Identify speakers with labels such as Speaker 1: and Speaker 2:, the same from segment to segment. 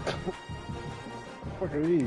Speaker 1: What are these?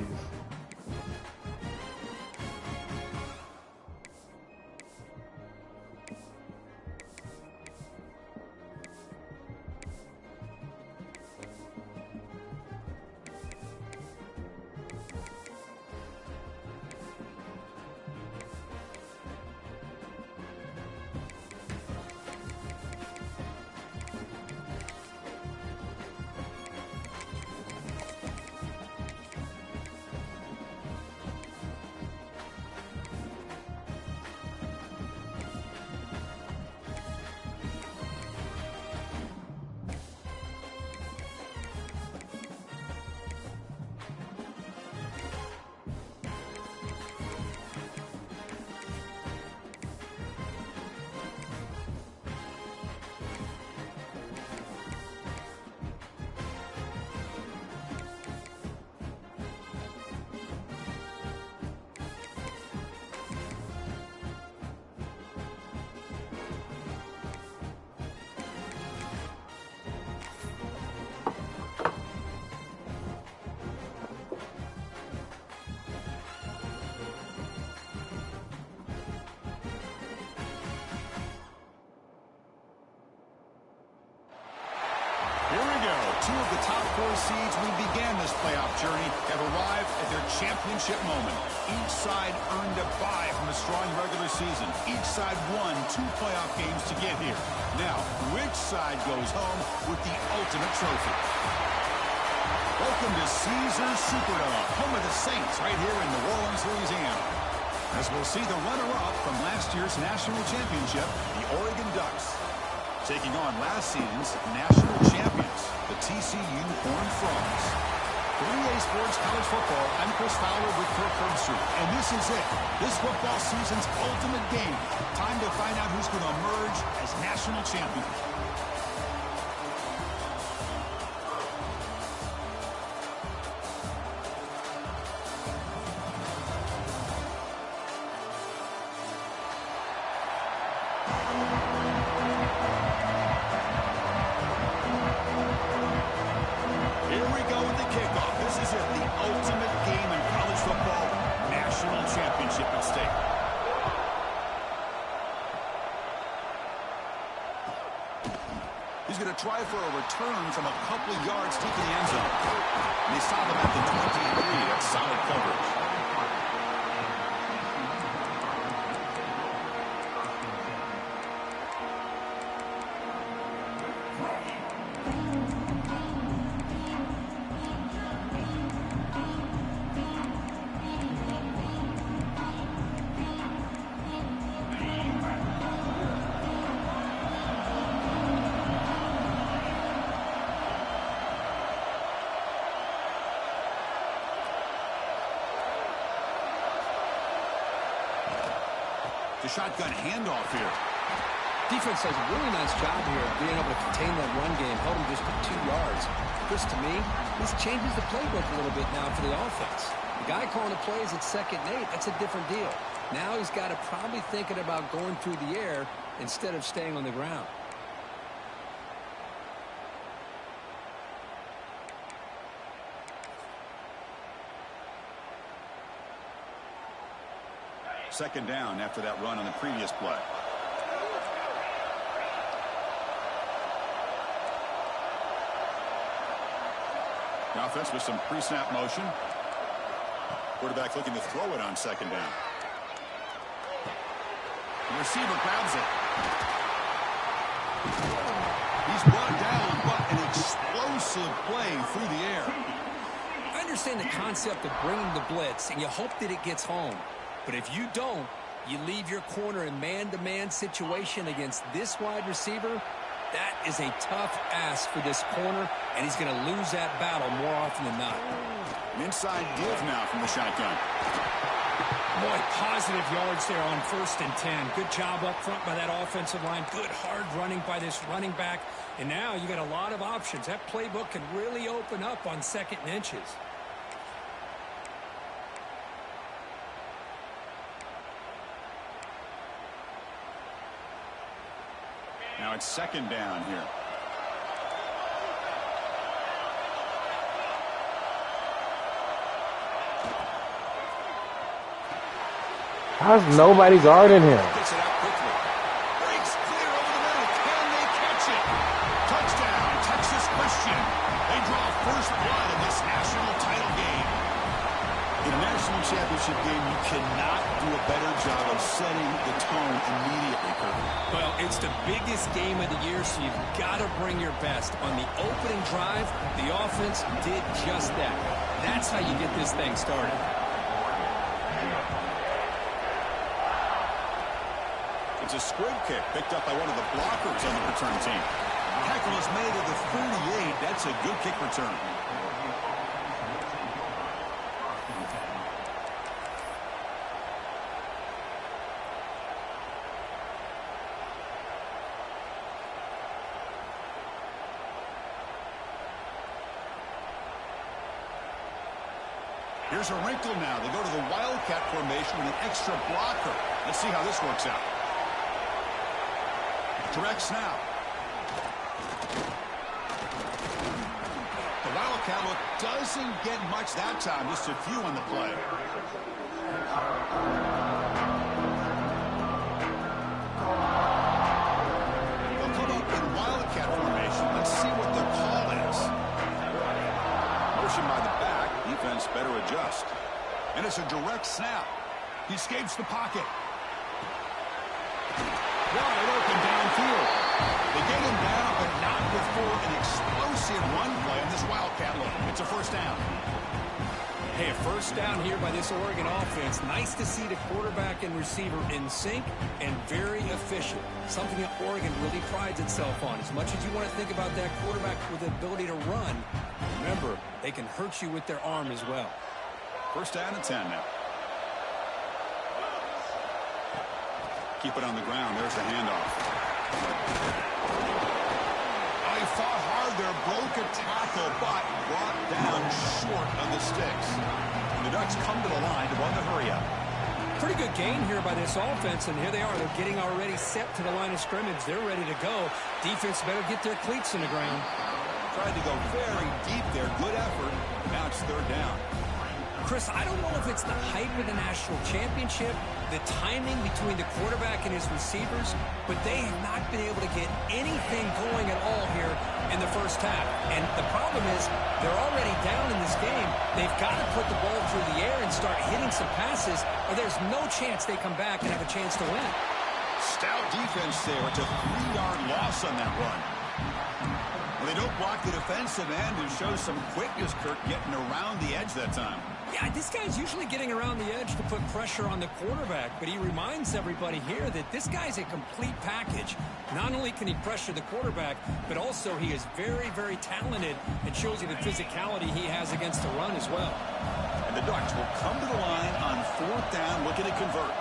Speaker 2: Here we go. Two of the top 4 seeds we began this playoff journey have arrived at their championship moment. Each side earned a bye from a strong regular season. Each side won 2 playoff games to get here. Now, which side goes home with the ultimate trophy? Welcome to Caesars Superdome, home of the Saints, right here in New Orleans, Louisiana. As we'll see the runner-up from last year's national championship, the Oregon Ducks, taking on last season's national champions, the TCU Horned Frogs. For EA Sports College Football, I'm Chris Fowler with Kirk Herbstreit, and this is it. This football season's ultimate game. Time to find out who's going to emerge as national champion. He's going to try for a return from a couple of yards deep in the end zone. And they stop him at the 23. That's solid coverage. The shotgun handoff here.
Speaker 3: Defense does a really nice job here of being able to contain that run game, held him just for 2 yards. Chris, to me, this changes the playbook a little bit now for the offense. The guy calling the plays at 2nd and 8, that's a different deal. Now he's got to probably thinking about going through the air instead of staying on the ground.
Speaker 2: Second down after that run on the previous play. The offense with some pre-snap motion. Quarterback looking to throw it on 2nd down. The receiver grabs it. He's brought down, but an explosive play through the air.
Speaker 3: I understand the concept of bringing the blitz, and you hope that it gets home. But if you don't, you leave your corner in man-to-man situation against this wide receiver. That is a tough ask for this corner, and he's going to lose that battle more often than not.
Speaker 2: An inside give now from the shotgun.
Speaker 4: Boy, positive yards there on 1st and 10. Good job up front by that offensive line. Good hard running by this running back. And now you got a lot of options. That playbook can really open up on 2nd and inches.
Speaker 2: Now it's 2nd down here.
Speaker 1: How's nobody guarding him?
Speaker 2: Gets it out quickly. Breaks clear over the middle. Can they catch it? Touchdown, Texas Christian. They draw first blood in this national title game. In a national championship game, you cannot do a better job of setting the tone immediately, Kirk.
Speaker 4: Well, it's the biggest game of the year, so you've got to bring your best. On the opening drive, the offense did just that. That's how you get this thing started.
Speaker 2: It's a squib kick picked up by one of the blockers on the return team. Tackle is made at the 38. That's a good kick return. Here's a wrinkle now. They go to the Wildcat formation with an extra blocker. Let's see how this works out. Direct snap. The Wildcat look doesn't get much that time. Just a few on the play. They'll come up in Wildcat formation. Let's see what the call is. Motion by the back. Defense better adjust. And it's a direct snap. He escapes the pocket. Wide open downfield. They get him down, but not before an explosive run play on this Wildcat look. It's a first down.
Speaker 4: Hey, a first down here by this Oregon offense. Nice to see the quarterback and receiver in sync and very efficient. Something that Oregon really prides itself on. As much as you want to think about that quarterback with the ability to run, remember, they can hurt you with their arm as well.
Speaker 2: First down and 10 now. Keep it on the ground. There's the handoff. Oh, he fought hard there. Broke a tackle, but brought down short of the sticks. And the Ducks come to the line to run the hurry up.
Speaker 4: Pretty good game here by this offense, and here they are. They're getting already set to the line of scrimmage. They're ready to go. Defense better get their cleats in the ground.
Speaker 2: Tried to go very deep there. Good effort. Now it's third down.
Speaker 4: Chris, I don't know if it's the hype of the national championship, the timing between the quarterback and his receivers, but they have not been able to get anything going at all here in the first half. And the problem is they're already down in this game. They've got to put the ball through the air and start hitting some passes, or there's no chance they come back and have a chance to win.
Speaker 2: Stout defense there. It's a 3-yard loss on that run. Well, they don't block the defensive end and show some quickness, Kirk, getting around the edge that time.
Speaker 4: Yeah, this guy's usually getting around the edge to put pressure on the quarterback, but he reminds everybody here that this guy's a complete package. Not only can he pressure the quarterback, but also he is very, very talented and shows you the physicality he has against the run as well.
Speaker 2: And the Ducks will come to the line on fourth down, looking to convert.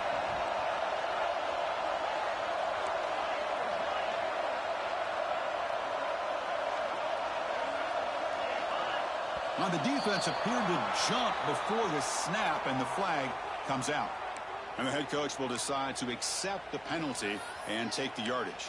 Speaker 2: Now the defense appeared to jump before the snap, and the flag comes out. And the head coach will decide to accept the penalty and take the yardage.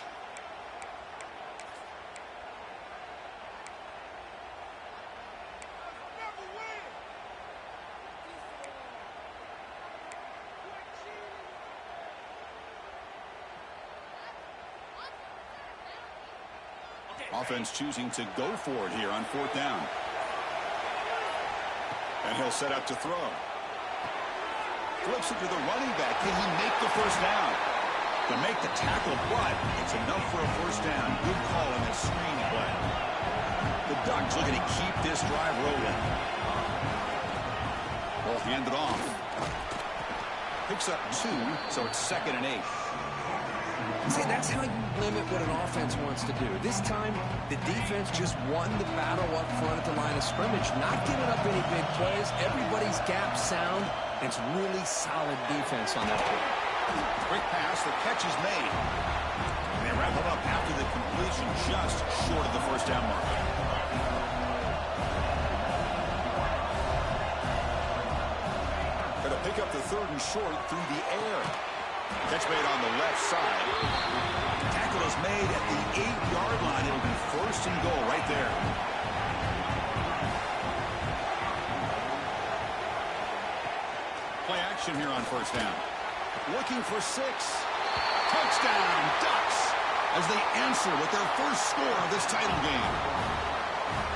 Speaker 2: Offense choosing to go for it here on fourth down. And he'll set up to throw. Flips it to the running back. Can he make the first down? To make the tackle, but it's enough for a first down. Good call on that screen play. The Ducks looking to keep this drive rolling. Ball handed off. Picks up 2, so it's 2nd and 8.
Speaker 3: See, that's how you limit what an offense wants to do. This time, the defense just won the battle up front at the line of scrimmage, not giving up any big plays. Everybody's gap sound. It's really solid defense on that play.
Speaker 2: Quick pass, the catch is made. And they wrap it up after the completion, just short of the first down mark. Going to pick up the 3rd and short through the air. Catch made on the left side. Tackle is made at the 8-yard line. It'll be 1st and goal right there. Play action here on first down. Looking for 6. Touchdown, Ducks, as they answer with their first score of this title game.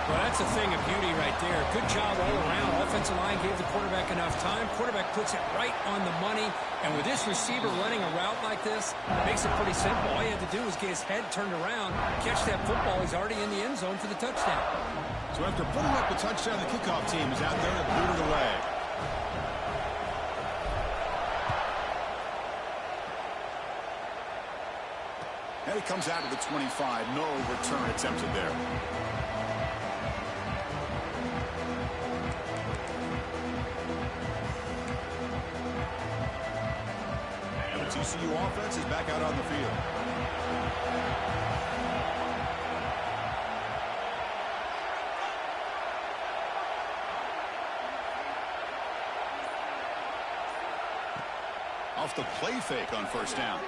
Speaker 4: Well, that's a thing of beauty right there. Good job all around. Offensive line gave the quarterback enough time. Quarterback puts it right on the money. And with this receiver running a route like this, it makes it pretty simple. All you have to do is get his head turned around, catch that football. He's already in the end zone for the touchdown.
Speaker 2: So after putting up the touchdown, the kickoff team is out there to boot it away. And he comes out to the 25. No return attempted there. And the TCU offense is back out on the field. Off the play fake on first down.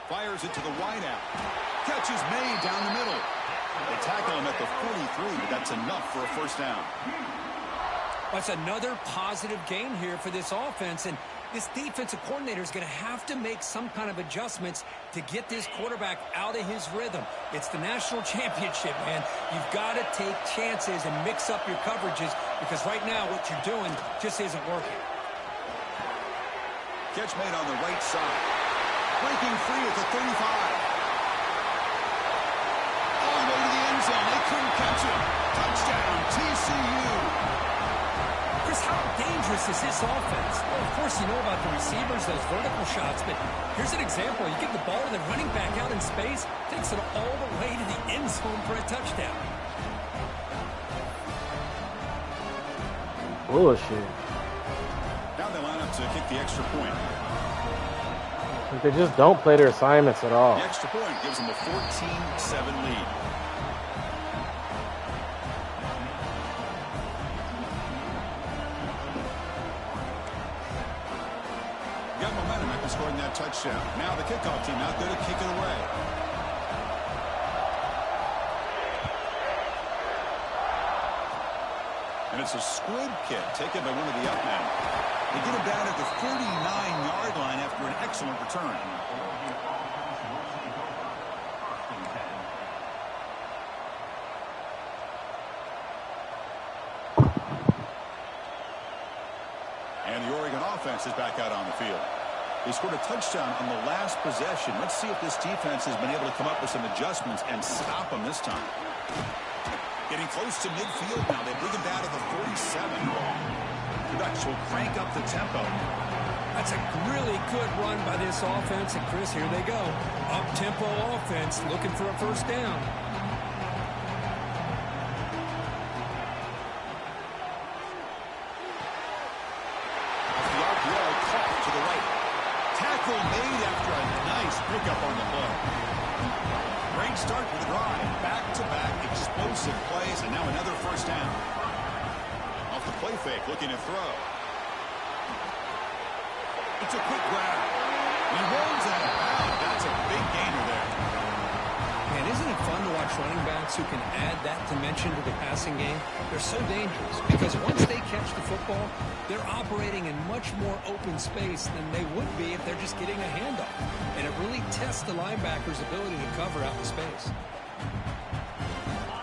Speaker 2: Fires it to the wideout. Catch is made down the middle. They tackle him at the 43, but that's enough for a first down.
Speaker 4: That's another positive game here for this offense, and this defensive coordinator is going to have to make some kind of adjustments to get this quarterback out of his rhythm. It's the national championship, man. You've got to take chances and mix up your coverages, because right now what you're doing just isn't working.
Speaker 2: Catch made on the right side. Breaking free at the 35. All the way to the end zone. They couldn't catch him. Touchdown, TCU.
Speaker 4: Chris, how dangerous is this offense? Well, of course, you know about the receivers, those vertical shots, but here's an example. You give the ball to the running back out in space, takes it all the way to the end zone for a touchdown.
Speaker 1: Bullshit.
Speaker 2: Now they line up to kick the extra point.
Speaker 1: They just don't play their assignments at all.
Speaker 2: The extra point gives them a 14-7 lead. Got momentum after scoring that touchdown. Now the kickoff team out there to kick it away. And it's a squib kick taken by one of the up men. They get him down at the 39-yard line after an excellent return. And the Oregon offense is back out on the field. They scored a touchdown on the last possession. Let's see if this defense has been able to come up with some adjustments and stop them this time. Getting close to midfield now. They bring him down to the 47. The Ducks will crank up the tempo.
Speaker 4: That's a really good run by this offense. And, Chris, here they go. Up-tempo offense looking for a first down.
Speaker 2: The RPO caught to the right. Tackle made after a nice pickup on the play. Great start to the drive. Back-to-back explosive plays, and now another first down. Off the play fake, looking to throw. It's a quick grab. He rolls out of bounds. That's a big gainer there.
Speaker 4: Man, isn't it fun to watch running backs who can add that dimension to the passing game? They're so dangerous because once they catch the football, they're operating in much more open space than they would be if they're just getting a handoff. And it really tests the linebacker's ability to cover out in space.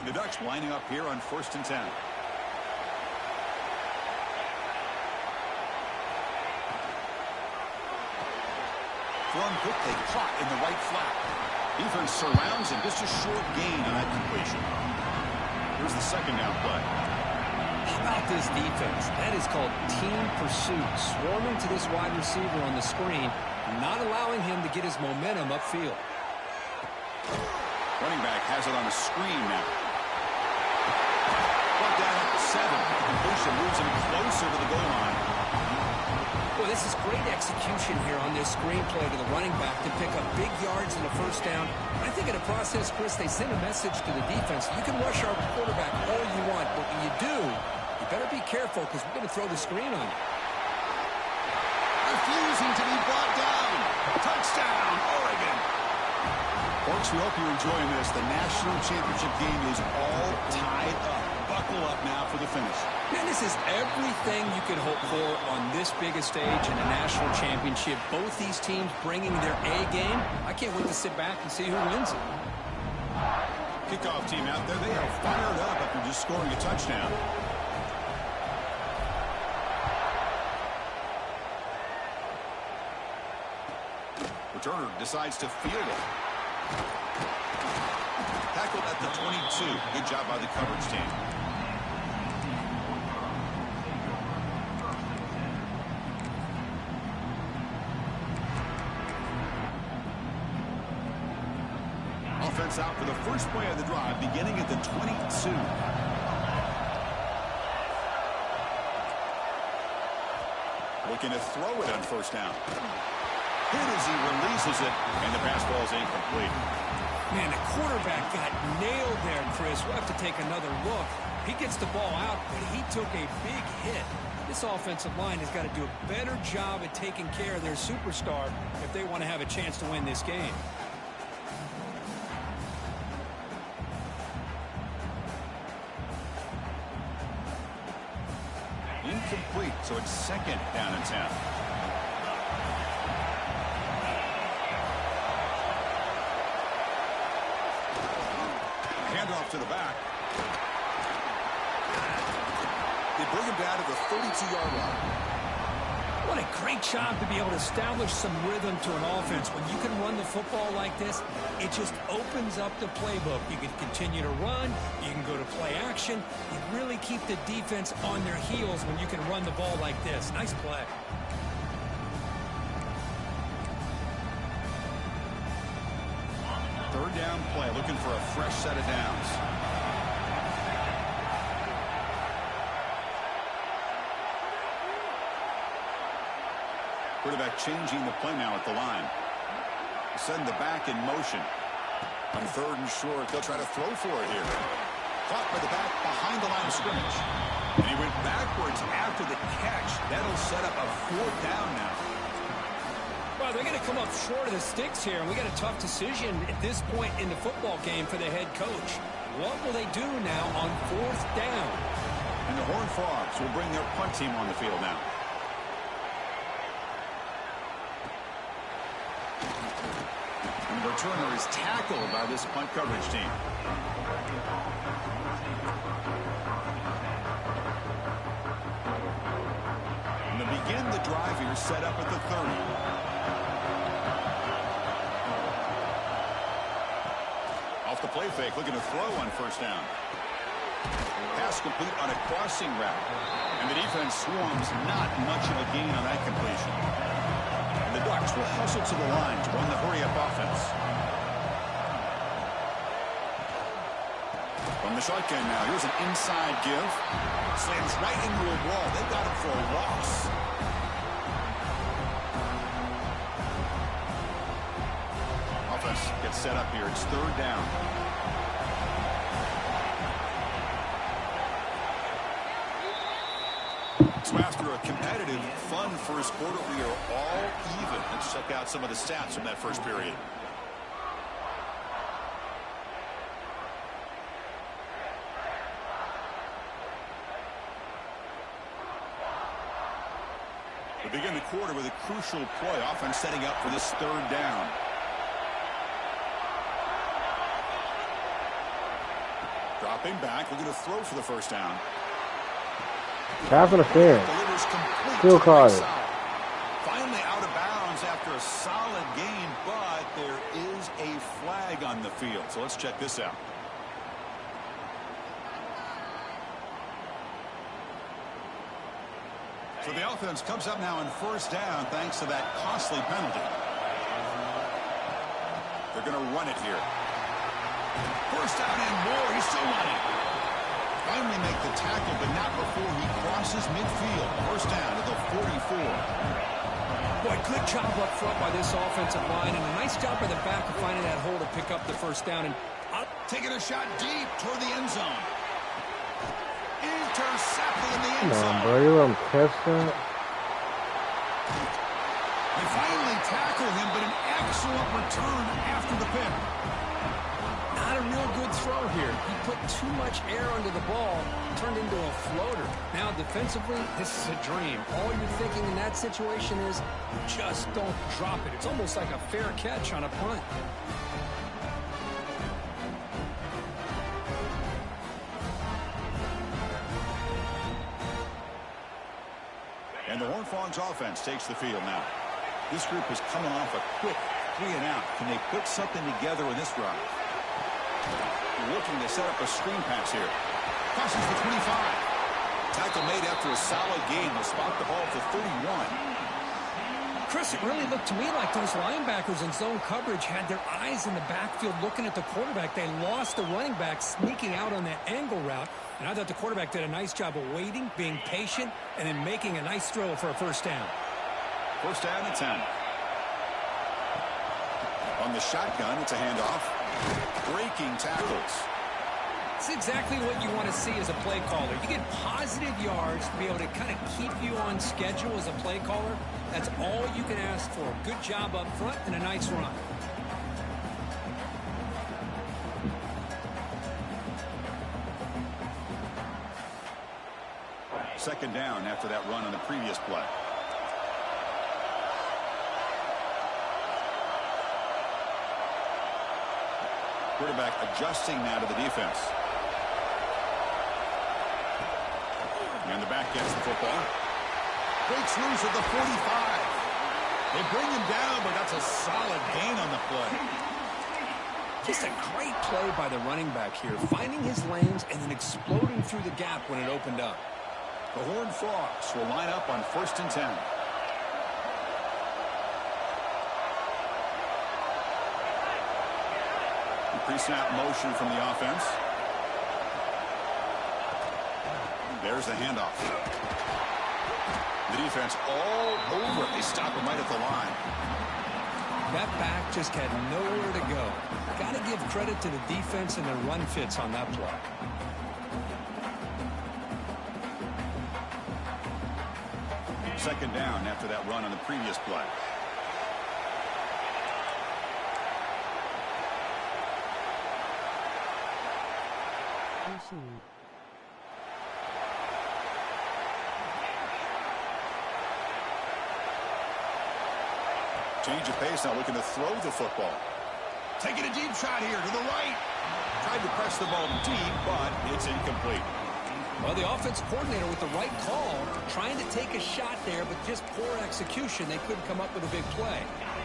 Speaker 2: The Ducks lining up here on 1st and 10. Thrown quick, they caught in the right flat. Defense surrounds him, just a short gain on that completion. Here's the second down play.
Speaker 4: How about this defense? That is called team pursuit. Swarming to this wide receiver on the screen, not allowing him to get his momentum upfield.
Speaker 2: Running back has it on a screen now. Brought down at the 7. The completion moves him closer to the goal line.
Speaker 4: Well, this is great execution here on this screenplay to the running back to pick up big yards in the first down. I think in the process, Chris, they send a message to the defense. You can rush our quarterback all you want, but when you do, you better be careful because we're going to throw the screen on you.
Speaker 2: Refusing to be brought down. Touchdown, Oregon. Folks, we hope you're enjoying this. The national championship game is all tied up. buckle up now for the finish.
Speaker 3: Man, this is everything you could hope for on this big a stage in a national championship. Both these teams bringing their A game. I can't wait to sit back and see who wins it.
Speaker 2: Kickoff team out there. They are fired up after just scoring a touchdown. Returner decides to field it. Tackled at the 22. Good job by the coverage team. Offense out for the first play of the drive, beginning at the 22. Looking to throw it on first down. Hit as he releases it, and the pass ball is incomplete.
Speaker 3: Man, the quarterback got nailed there, Chris. We'll have to take another look. He gets the ball out, but he took a big hit. This offensive line has got to do a better job at taking care of their superstar if they want to have a chance to win this game.
Speaker 2: Incomplete, so it's second down and 10. Handoff to the back. They bring him down to the 32-yard line.
Speaker 3: What a great job to be able to establish some rhythm to an offense. When you can run the football like this, it just opens up the playbook. You can continue to run. You can go to play action. You really keep the defense on their heels when you can run the ball like this. Nice play.
Speaker 2: Third down play, looking for a fresh set of downs. Quarterback changing the play now at the line. Setting the back in motion. On third and short, they'll try to throw for it here. Caught by the back behind the line of scrimmage. And he went backwards after the catch. That'll set up a fourth down now.
Speaker 3: Well, they're going to come up short of the sticks here, and we got a tough decision at this point in the football game for the head coach. What will they do now on fourth down?
Speaker 2: And the Horned Frogs will bring their punt team on the field now. And the returner is tackled by this punt coverage team. And they begin the drive here, set up at the 30. Off the play fake, looking to throw on first down. Pass complete on a crossing route. And the defense swarms, not much of a gain on that completion. And the Ducks will hustle to the line to run the hurry-up offense. From the shotgun now, here's an inside give. Slams right into a wall. They've got him for a loss. Offense gets set up here. It's third down. So after a competitive, fun first quarter, we are all even. Let's check out some of the stats from that first period. We begin the quarter with a crucial play. Offense setting up for this third down. Dropping back, looking to throw for the first down.
Speaker 1: Pass interference. Still caught it.
Speaker 2: Finally out of bounds after a solid game, but there is a flag on the field. So let's check this out. So the offense comes up now on first down thanks to that costly penalty. They're going to run it here. First down and more. He's still running. Finally make the tackle, but not before he crosses midfield. First down to the 44.
Speaker 3: Boy, good job up front by this offensive line, and a nice job by the back of finding that hole to pick up the first down. And
Speaker 2: taking a shot deep toward the end zone. Intercepted in the end zone.
Speaker 1: Come on, bro. You let him catch that?
Speaker 2: They finally tackle him, but an excellent return after the pick.
Speaker 3: not a real good throw here. He put too much air under the ball, turned into a floater. Now, defensively, this is a dream. All you're thinking in that situation is, just don't drop it. It's almost like a fair catch on a punt.
Speaker 2: And the Horned Frogs offense takes the field now. This group is coming off a quick 3-and-out. Can they put something together in this drive? Looking to set up a screen pass here. Crosses the 25. Tackle made after a solid gain. Will spot the ball to 31.
Speaker 3: Chris, it really looked to me like those linebackers in zone coverage had their eyes in the backfield looking at the quarterback. They lost the running back sneaking out on that angle route. And I thought the quarterback did a nice job of waiting, being patient, and then making a nice throw for a first down.
Speaker 2: First down and 10. On the shotgun, it's a handoff. Breaking tackles.
Speaker 3: It's exactly what you want to see as a play caller. You get positive yards to be able to kind of keep you on schedule as a play caller. That's all you can ask for. Good job up front and a nice run.
Speaker 2: Second down after that run on the previous play. Quarterback adjusting now to the defense. And the back gets the football. Breaks loose at the 45. They bring him down, but that's a solid gain on the play.
Speaker 3: Just a great play by the running back here, finding his lanes and then exploding through the gap when it opened up.
Speaker 2: The Horned Frogs will line up on 1st and 10. Pre-snap motion from the offense. There's the handoff. The defense all over it. They stop him right at the line.
Speaker 3: That back just had nowhere to go. Got to give credit to the defense and their run fits on that play.
Speaker 2: Second down after that run on the previous play. Change of pace now, looking to throw the football. Taking a deep shot here to the right. Tried to press the ball deep, but it's incomplete.
Speaker 3: Well, the offense coordinator with the right call, trying to take a shot there, but just poor execution. They couldn't come up with a big play.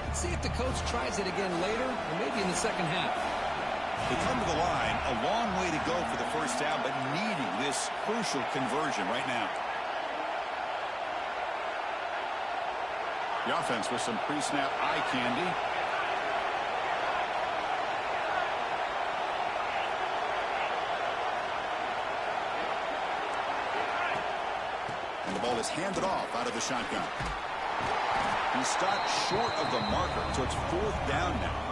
Speaker 3: Let's see if the coach tries it again later, or maybe in the second half.
Speaker 2: They come to the line, a long way to go for the first down, but needing this crucial conversion right now. The offense with some pre-snap eye candy. And the ball is handed off out of the shotgun. He stopped short of the marker, so it's 4th down now.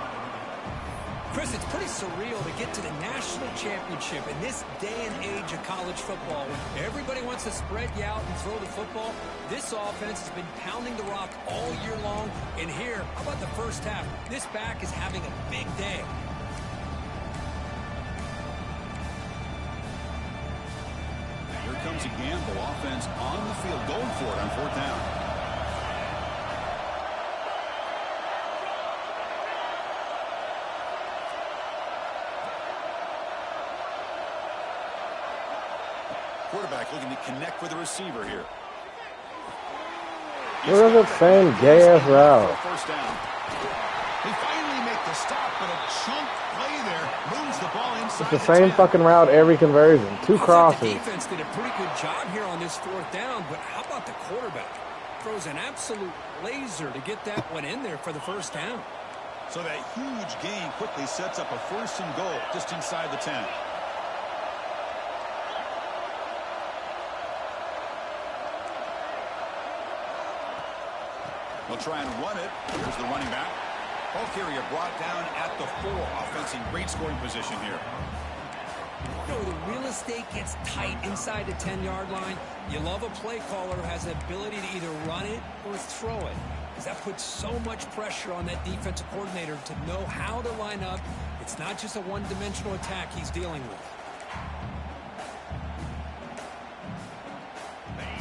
Speaker 3: Chris, it's pretty surreal to get to the national championship in this day and age of college football. Everybody wants to spread you out and throw the football. This offense has been pounding the rock all year long. And here, how about the first half? This back is having a big day.
Speaker 2: Here comes a gamble. Offense on the field, going for it on 4th down. Quarterback looking to connect with the receiver here.
Speaker 1: What is it saying? Gay-ass route.
Speaker 2: First down. They finally make the stop, but a chunk play there moves the ball inside.
Speaker 1: It's the same fucking route every conversion. 2 crosses.
Speaker 3: The defense did a pretty good job here on this 4th down, but how about the quarterback? Throws an absolute laser to get that one in there for the first down.
Speaker 2: So that huge gain quickly sets up a 1st and goal just inside the 10. They'll try and run it. Here's the running back. Ball carrier brought down at the 4. Offense in great scoring position here.
Speaker 3: You know, the real estate gets tight inside the 10-yard line. You love a play caller who has the ability to either run it or throw it, because that puts so much pressure on that defensive coordinator to know how to line up. It's not just a one-dimensional attack he's dealing with.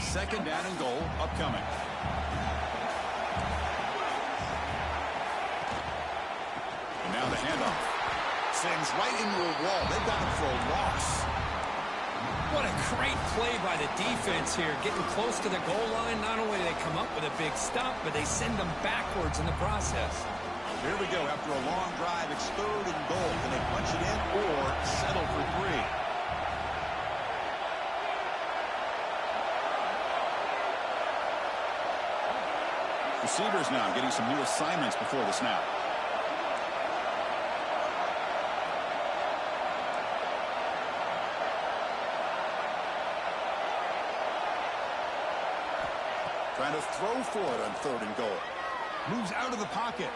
Speaker 2: Second down and goal upcoming. And now the handoff. Sends right into a wall. They've got him for a loss.
Speaker 4: What a great play by the defense here. Getting close to the goal line, not only do they come up with a big stop, but they send them backwards in the process.
Speaker 2: Here we go. After a long drive, it's 3rd and goal. Can they punch it in or settle for 3? Receivers now getting some new assignments before the snap. Trying to throw for it on 3rd and goal. Moves out of the pocket.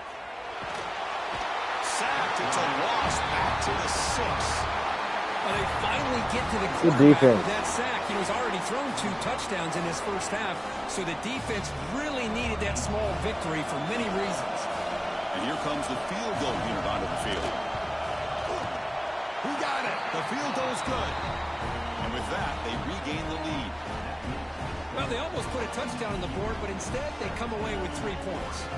Speaker 2: Sacked. It's a loss. Back to the 6.
Speaker 4: Well, they finally get to the
Speaker 1: Good
Speaker 4: quarterback
Speaker 1: defense.
Speaker 4: with that sack. He's already thrown 2 touchdowns in his first half, so the defense really needed that small victory for many reasons.
Speaker 2: And here comes the field goal unit onto the field. Who got it? The field goal's good. And with that, they regain the lead.
Speaker 4: Well, they almost put a touchdown on the board, but instead they come away with 3 points.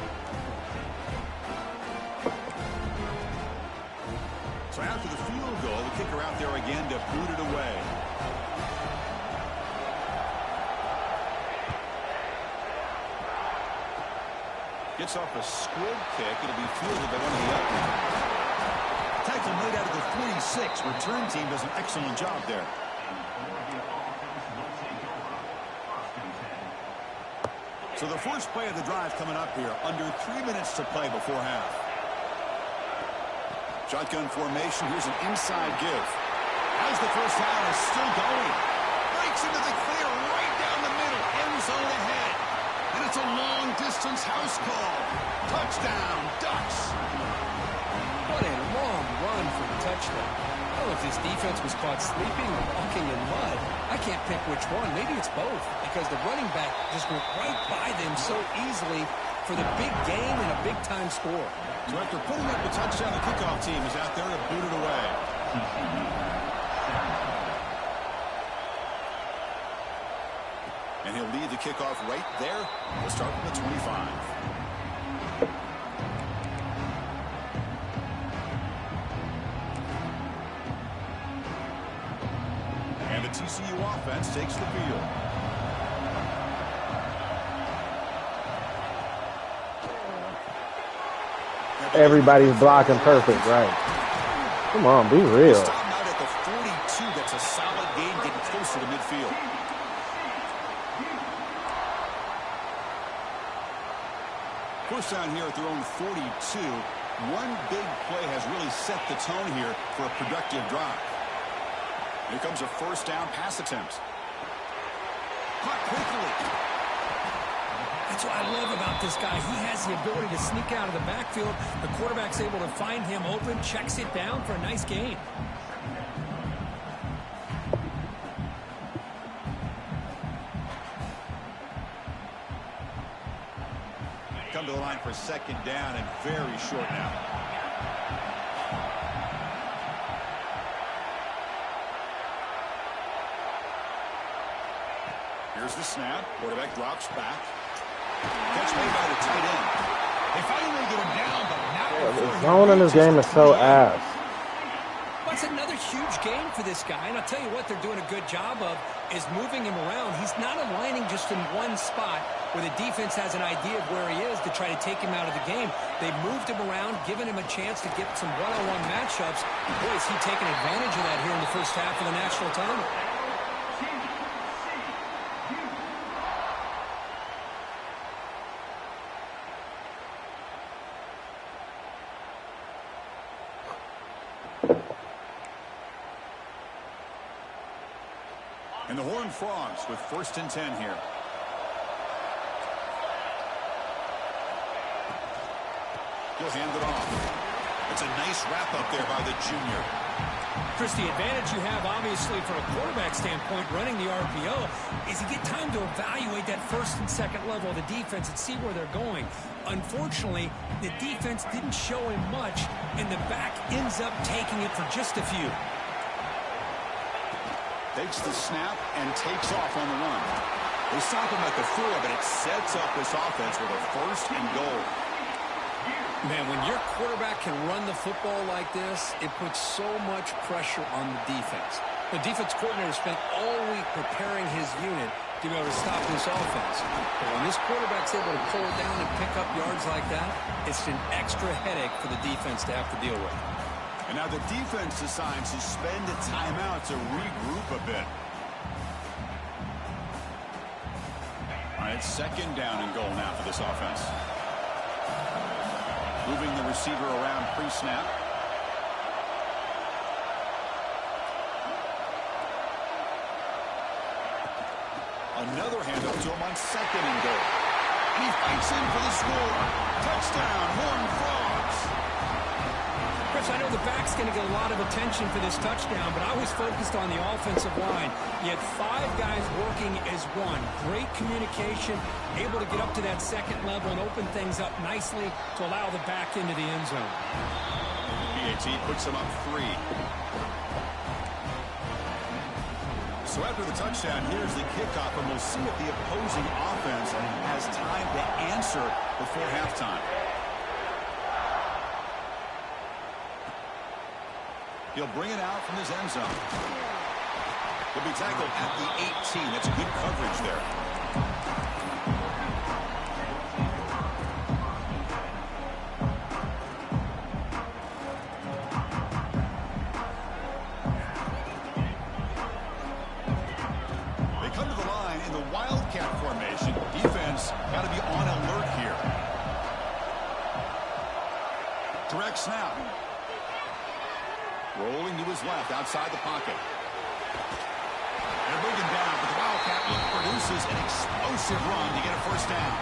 Speaker 2: So after the field goal, the kicker out there again to boot it away. Gets off a squib kick. It'll be fielded by one of the others. Tackle made out of the 46. Return team does an excellent job there. So the first play of the drive coming up here. Under 3 minutes to play before half. Shotgun formation. Here's an inside give. As the first down is still going. Breaks into the clear right down the middle. End zone ahead. And it's a long-distance house call. Touchdown, Ducks.
Speaker 4: What a long run for the touchdown. I don't know if this defense was caught sleeping or walking in mud. I can't pick which one. Maybe it's both, because the running back just went right by them so easily for the big gain and a big-time score.
Speaker 2: So after putting up the touchdown, the kickoff team is out there to boot it away. And he'll lead the kickoff right there. We'll start from the 25. And the TCU offense takes the field.
Speaker 1: Everybody's blocking perfect, right? Come on, be real.
Speaker 2: Stop out at the 42. That's a solid gain, getting closer to midfield. First down here at their own 42. One big play has really set the tone here for a productive drive. Here comes a first down pass attempt. Caught quickly.
Speaker 4: That's what I love about this guy. He has the ability to sneak out of the backfield. The quarterback's able to find him open, checks it down for a nice gain.
Speaker 2: Come to the line for second down and very short now. Here's the snap. Quarterback drops back. Catch made by the tight end. They finally get him down, but not
Speaker 1: The zone in this game is so ass.
Speaker 4: That's another huge game for this guy, and I'll tell you what they're doing a good job of is moving him around. He's not aligning just in one spot where the defense has an idea of where he is to try to take him out of the game. They've moved him around, given him a chance to get some one-on-one matchups. Boy, is he taking advantage of that here in the first half of the national tournament.
Speaker 2: And the Horned Frogs with 1st and 10 here. He'll hand it off. It's a nice wrap up there by the junior.
Speaker 4: Chris, the advantage you have, obviously, from a quarterback standpoint, running the RPO, is you get time to evaluate that first and second level of the defense and see where they're going. Unfortunately, the defense didn't show him much, and the back ends up taking it for just a few.
Speaker 2: Takes the snap and takes off on the run. They stop him at the 4, but it sets up this offense with a 1st and goal.
Speaker 3: Man, when your quarterback can run the football like this, it puts so much pressure on the defense. The defense coordinator spent all week preparing his unit to be able to stop this offense. But when this quarterback's able to pull it down and pick up yards like that, it's an extra headache for the defense to have to deal with.
Speaker 2: And now the defense decides to spend a timeout to regroup a bit. All right, 2nd down and goal now for this offense. Moving the receiver around pre-snap. Another handoff to him on 2nd and goal. And he fights in for the score. Touchdown, Horned Frogs.
Speaker 4: Chris, I know the back's going to get a lot of attention for this touchdown, but I was focused on the offensive line. You had 5 guys working as one. Great communication, able to get up to that 2nd level and open things up nicely to allow the back into the end zone.
Speaker 2: PAT puts him up 3. So after the touchdown, here's the kickoff, and we'll see if the opposing offense has time to answer before halftime. He'll bring it out from his end zone. He'll be tackled at the 18. That's good coverage there. They come to the line in the Wildcat formation. Defense got to be on alert here. Direct snap. Rolling to his left, outside the pocket. They're moving down, but the Wildcat produces an explosive run to get a 1st down.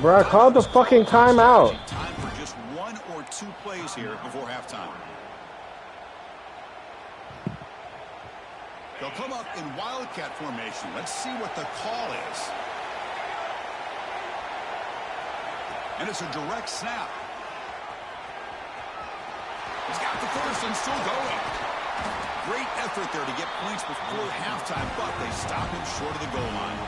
Speaker 1: Bro, I called the fucking timeout.
Speaker 2: Time for just 1 or 2 plays here before halftime. They'll come up in Wildcat formation. Let's see what the call is. And it's a direct snap. He's got the 1st and still going. Great effort there to get points before halftime, but they stop him short of the goal line.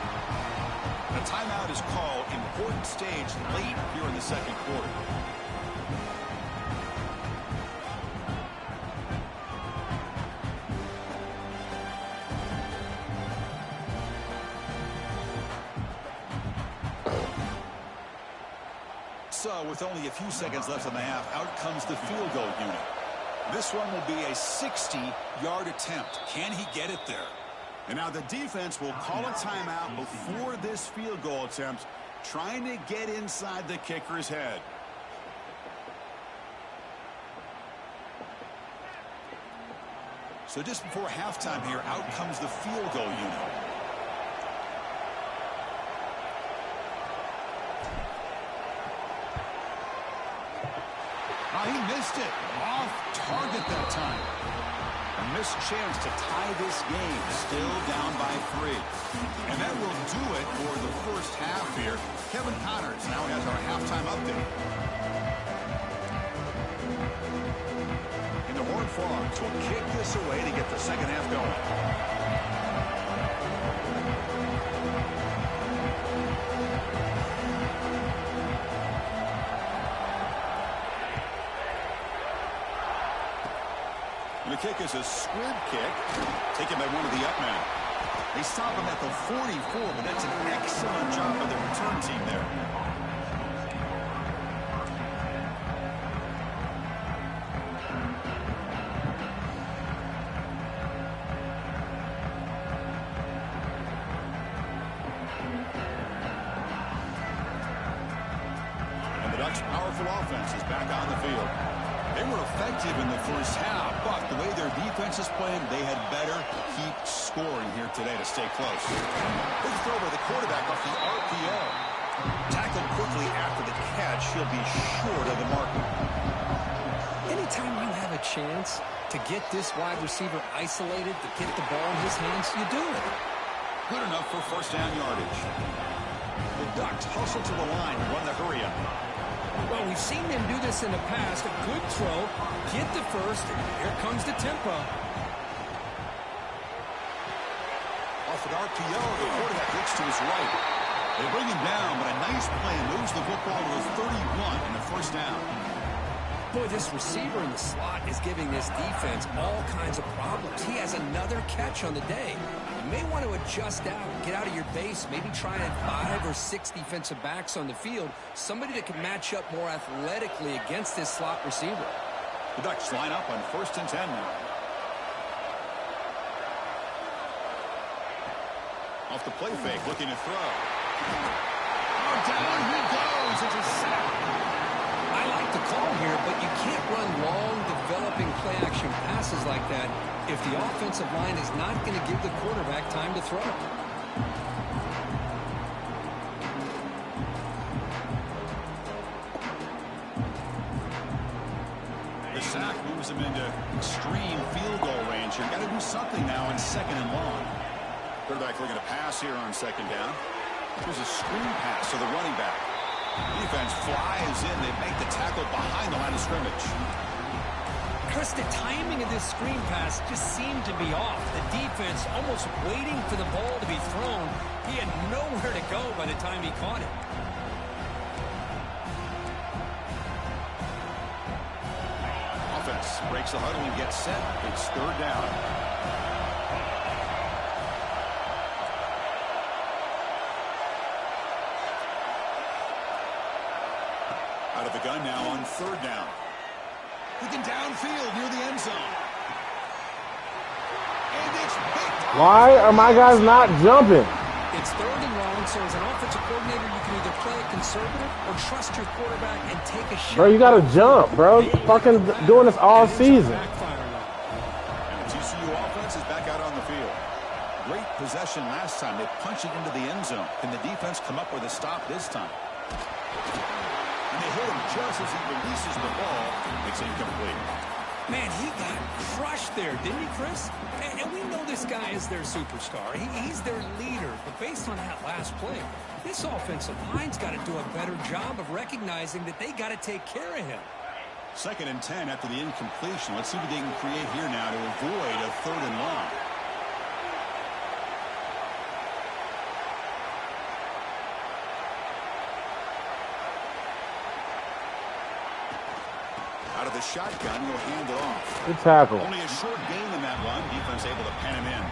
Speaker 2: A timeout is called. Important stage late here in the 2nd quarter. So, with only a few seconds left in the half, out comes the field goal unit. This one will be a 60-yard attempt. Can he get it there? And now the defense will call a timeout before this field goal attempt, trying to get inside the kicker's head. So just before halftime here, out comes the field goal unit. Oh, he missed it. Off target that time. A missed chance to tie this game. Still down by 3. And that will do it for the 1st half here. Kevin Connors now has our halftime update. And the Horned Frogs will kick this away to get the 2nd half going. The kick is a squib kick, taken by one of the up men. They stop him at the 44, but that's an excellent job of the return team there. And the Ducks' powerful offense is back on the field. They were effective in the 1st half, but the way their defense is playing, they had better keep scoring here today to stay close. Big throw by the quarterback off the RPO. Tackled quickly after the catch. He'll be short of the marker.
Speaker 3: Anytime you have a chance to get this wide receiver isolated, to get the ball in his hands, you do it.
Speaker 2: Good enough for first down yardage. The Ducks hustle to the line and run the hurry up.
Speaker 4: Well, we've seen them do this in the past. A good throw, get the first, and here comes the tempo.
Speaker 2: Off an RPO, the quarterback looks to his right. They bring him down, but a nice play moves the football to the 31 and a first down.
Speaker 3: Boy, this receiver in the slot is giving this defense all kinds of problems. He has another catch on the day. You may want to adjust out, get out of your base, maybe try and 5 or 6 defensive backs on the field, somebody that can match up more athletically against this slot receiver.
Speaker 2: The Ducks line up on 1st and 10 now. Off the play fake, looking to throw. Oh, down he goes. It's a sack.
Speaker 3: I like the call here, but you can't run long, developing play-action passes like that if the offensive line is not going to give the quarterback time to throw.
Speaker 2: The sack moves him into extreme field goal range. You've got to do something now on 2nd and long. Quarterback looking to pass here on 2nd down. Here's a screen pass to the running back. Defense flies in. They make the tackle behind the line of scrimmage.
Speaker 4: Chris, the timing of this screen pass just seemed to be off. The defense almost waiting for the ball to be thrown. He had nowhere to go by the time he caught it.
Speaker 2: Offense breaks the huddle and gets set. It's 3rd down. Out of the gun now on 3rd down. Looking downfield near the end zone. And it's picked up.
Speaker 1: Why are my guys not jumping?
Speaker 3: It's 3rd and long, so as an offensive coordinator, you can either play it conservative or trust your quarterback and take a shot.
Speaker 1: Bro, you gotta jump, bro. Fucking doing this all season.
Speaker 2: And the TCU offense is back out on the field. Great possession last time. They punch it into the end zone. Can the defense come up with a stop this time? And they hit him just as he releases the ball. It's incomplete.
Speaker 4: Man, he got crushed there, didn't he, Chris? And we know this guy is their superstar. He's their leader. But based on that last play, this offensive line's got to do a better job of recognizing that they got to take care of him.
Speaker 2: 2nd and 10 after the incompletion. Let's see what they can create here now to avoid a 3rd and long. Out of the shotgun, he'll hand it off.
Speaker 1: Good tackle.
Speaker 2: Only a short gain in that run. Defense able to pen him in.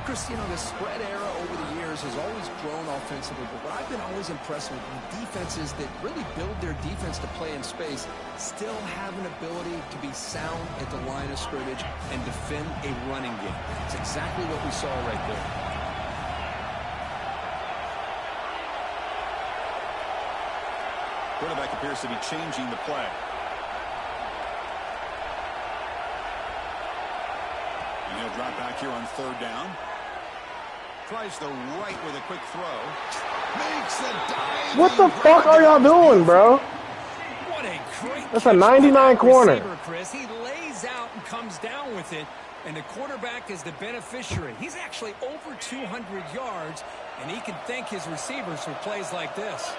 Speaker 3: Chris, you know, the spread era over the years has always grown offensively, but what I've been always impressed with defenses that really build their defense to play in space still have an ability to be sound at the line of scrimmage and defend a running game. It's exactly what we saw right there.
Speaker 2: Quarterback appears to be changing the play. And he'll drop back here on 3rd down. Tries the right with a quick throw. Makes a dive.
Speaker 1: What the fuck are y'all doing, bro?
Speaker 4: What a great
Speaker 1: That's a
Speaker 4: catch
Speaker 1: 99
Speaker 4: by that
Speaker 1: corner.
Speaker 4: receiver, Chris. He lays out and comes down with it, and the quarterback is the beneficiary. He's actually over 200 yards, and he can thank his receivers for plays like this.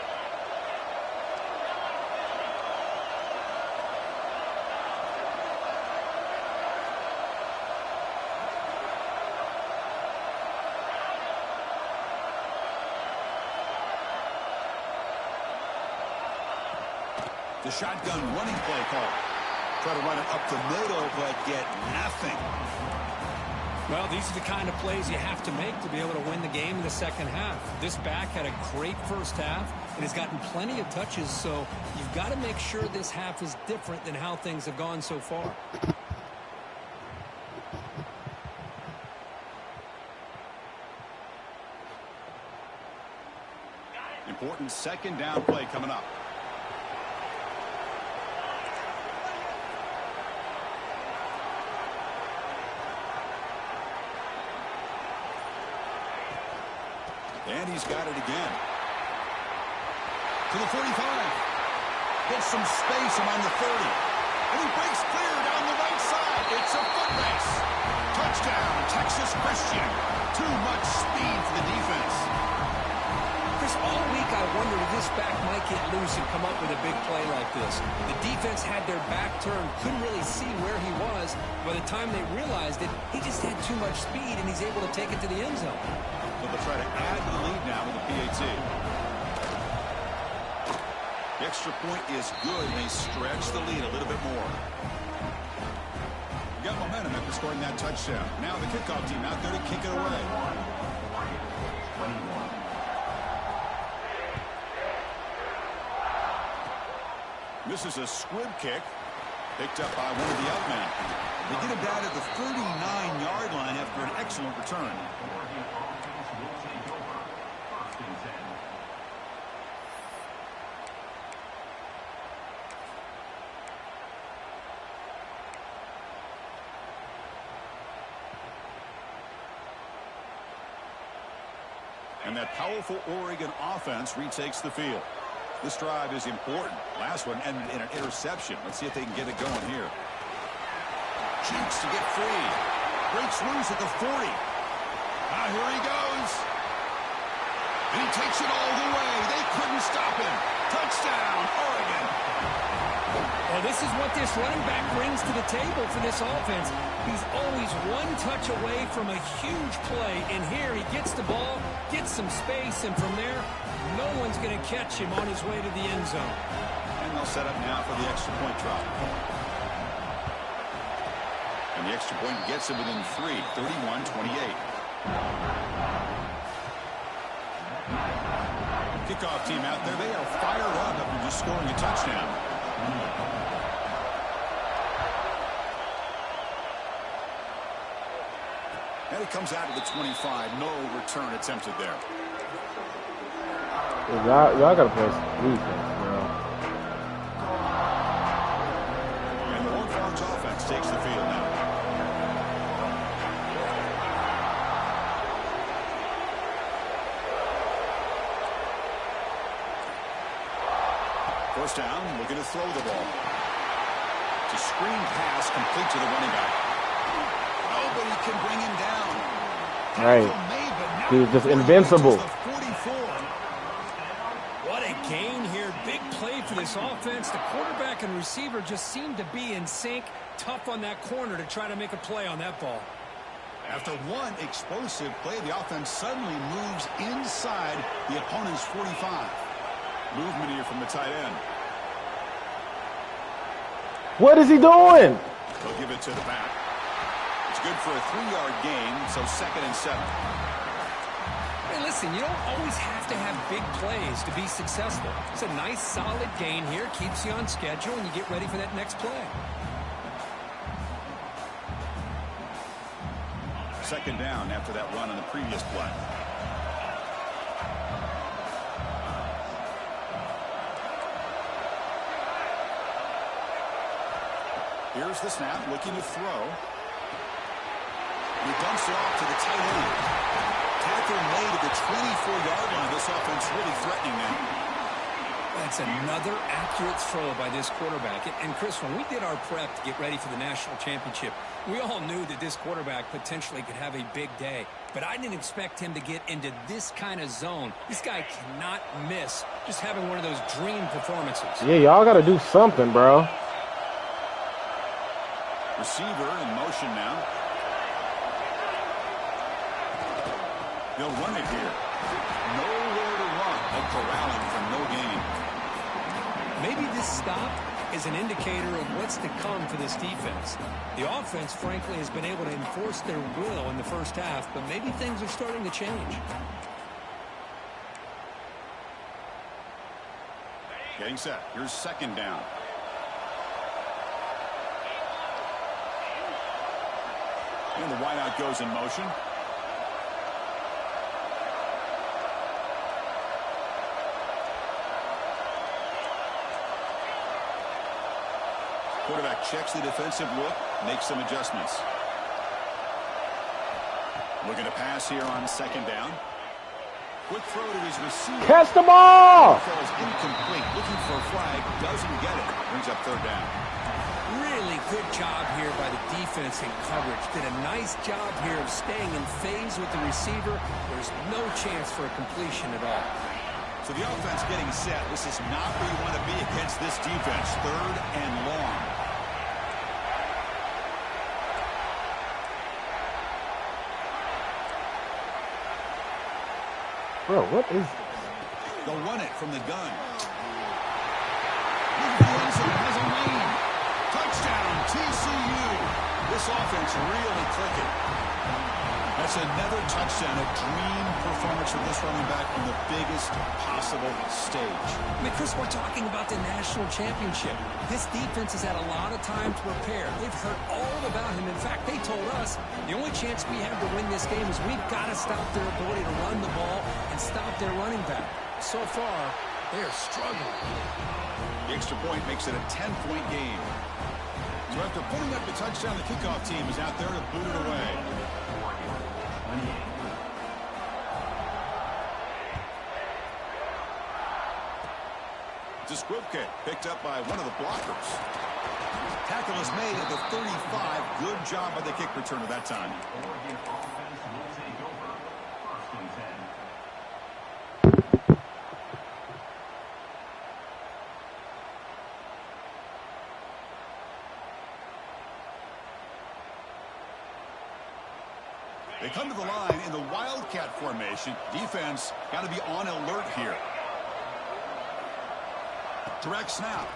Speaker 2: The shotgun running play call. Try to run it up the middle, but get nothing.
Speaker 4: Well, these are the kind of plays you have to make to be able to win the game in the second half. This back had a great first half and has gotten plenty of touches, so you've got to make sure this half is different than how things have gone so far.
Speaker 2: Important 2nd down play coming up. And he's got it again. To the 45. Gets some space around the 30. And he breaks clear down the right side. It's a foot race. Touchdown, Texas Christian. Too much speed for the defense.
Speaker 3: Chris, all week I wondered if this back might get loose and come up with a big play like this. The defense had their back turned, couldn't really see where he was. By the time they realized it, he just had too much speed, and he's able to take it to the end zone.
Speaker 2: Well, they'll try to add to the lead now with the PAT. The extra point is good, and they stretch the lead a little bit more. You got momentum after scoring that touchdown. Now the kickoff team out there to kick it away. This is a squib kick, picked up by one of the outmen. They get him down at the 39-yard line after an excellent return. And that powerful Oregon offense retakes the field. This drive is important. Last one ended in an interception. Let's see if they can get it going here. Jukes to get free. Breaks loose at the 40. Here he goes. And he takes it all the way. They couldn't stop him. Touchdown, Oregon.
Speaker 3: Well, this is what this running back brings to the table for this offense. He's always one touch away from a huge play. And here he gets the ball, gets some space, and from there, no one's going to catch him on his way to the end zone.
Speaker 2: And they'll set up now for the extra point try. And the extra point gets him within 3, 31-28. Kickoff team out there. They are fired up after just scoring a touchdown. And it comes out to the 25. No return attempted there.
Speaker 1: Y'all gotta play some defense, bro.
Speaker 2: And the Longhorns offense takes the field now. First down, looking to throw the ball. It's a screen pass complete to the running back. Nobody can bring him down.
Speaker 1: Right. He was just invincible.
Speaker 3: What a gain here. Big play for this offense. The quarterback and receiver just seem to be in sync. Tough on that corner to try to make a play on that ball.
Speaker 2: After one explosive play, the offense suddenly moves inside the opponent's 45. Movement here from the tight end.
Speaker 1: What is he doing?
Speaker 2: They'll give it to the back. It's good for a 3-yard gain, so 2nd and 7.
Speaker 3: Hey, listen, you don't always have to have big plays to be successful. It's a nice, solid gain here. Keeps you on schedule, and you get ready for that next play.
Speaker 2: 2nd down after that run on the previous play. Here's the snap, looking to throw. He dumps it off to the tight end. Tackle made at the 24-yard line. This offense really threatening now.
Speaker 3: That's another accurate throw by this quarterback. And Chris, when we did our prep to get ready for the national championship, we all knew that this quarterback potentially could have a big day. But I didn't expect him to get into this kind of zone. This guy cannot miss just having one of those dream performances.
Speaker 1: Yeah, y'all got to do something, bro.
Speaker 2: Receiver in motion now. They'll run it here. Nowhere to run. A corralling for no gain.
Speaker 3: Maybe this stop is an indicator of what's to come for this defense. The offense, frankly, has been able to enforce their will in the first half, but maybe things are starting to change.
Speaker 2: Getting set. Here's 2nd down. And the wideout goes in motion. Quarterback checks the defensive look, makes some adjustments. Looking to pass here on 2nd down. Quick throw to his receiver.
Speaker 1: Catch the ball!
Speaker 2: Falls incomplete. Looking for a flag. Doesn't get it. Brings up 3rd down.
Speaker 3: Really good job here by the defense and coverage. Did a nice job here of staying in phase with the receiver. There's no chance for a completion at all.
Speaker 2: So the offense getting set. This is not where you want to be against this defense. 3rd and long.
Speaker 1: Bro, what is this?
Speaker 2: They'll run it from the gun. Has a lane. Touchdown, TCU. This offense really clicking. That's another touchdown, a dream performance from this running back on the biggest possible stage.
Speaker 3: I mean, Chris, we're talking about the national championship. This defense has had a lot of time to prepare. They've heard all about him. In fact, they told us the only chance we have to win this game is we've got to stop their ability to run the ball and stop their running back. So far, they are struggling.
Speaker 2: The extra point makes it a 10-point game. So after putting up the touchdown, the kickoff team is out there to boot it away. It's a squib kick picked up by one of the blockers. Tackle is made at the 35. Good job by the kick returner that time. They come to the line in the Wildcat formation. Defense got to be on alert here. Direct snap.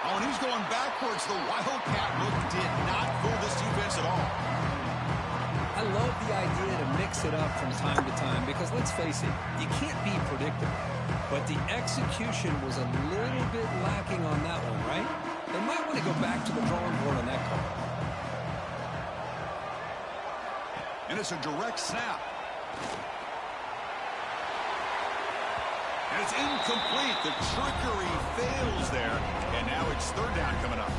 Speaker 2: Oh, and he's going backwards. The Wildcat look did not fool this defense at all.
Speaker 3: I love the idea to mix it up from time to time because, let's face it, you can't be predictable. But the execution was a little bit lacking on that one, right? They might want to go back to the drawing board on that call.
Speaker 2: And it's a direct snap. And it's incomplete. The trickery fails there. And now it's 3rd down coming up.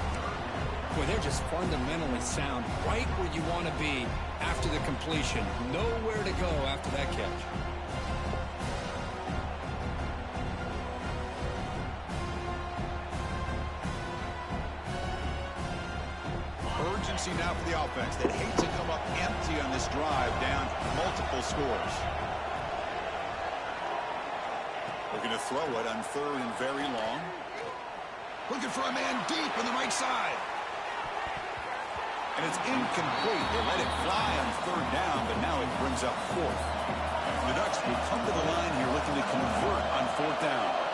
Speaker 3: Boy, they're just fundamentally sound, right where you want to be after the completion. Nowhere to go after that catch.
Speaker 2: Urgency now for the offense. They'd hate to come up empty on this drive, down multiple scores. Looking to throw it on 3rd and very long. Looking for a man deep on the right side. And it's incomplete. They let it fly on 3rd down, but now it brings up 4th. The Ducks will come to the line here looking to convert on 4th down.